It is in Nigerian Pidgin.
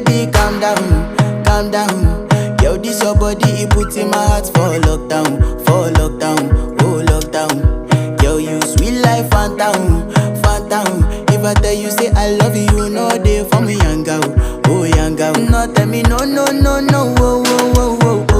baby, calm down. Yo, this your body, it put in my heart for lockdown, oh lockdown. Yo, you sweet life, phantom, phantom. If I tell you say I love you, no day for me, young girl, oh young girl. No tell me no, oh, oh, oh, oh, oh.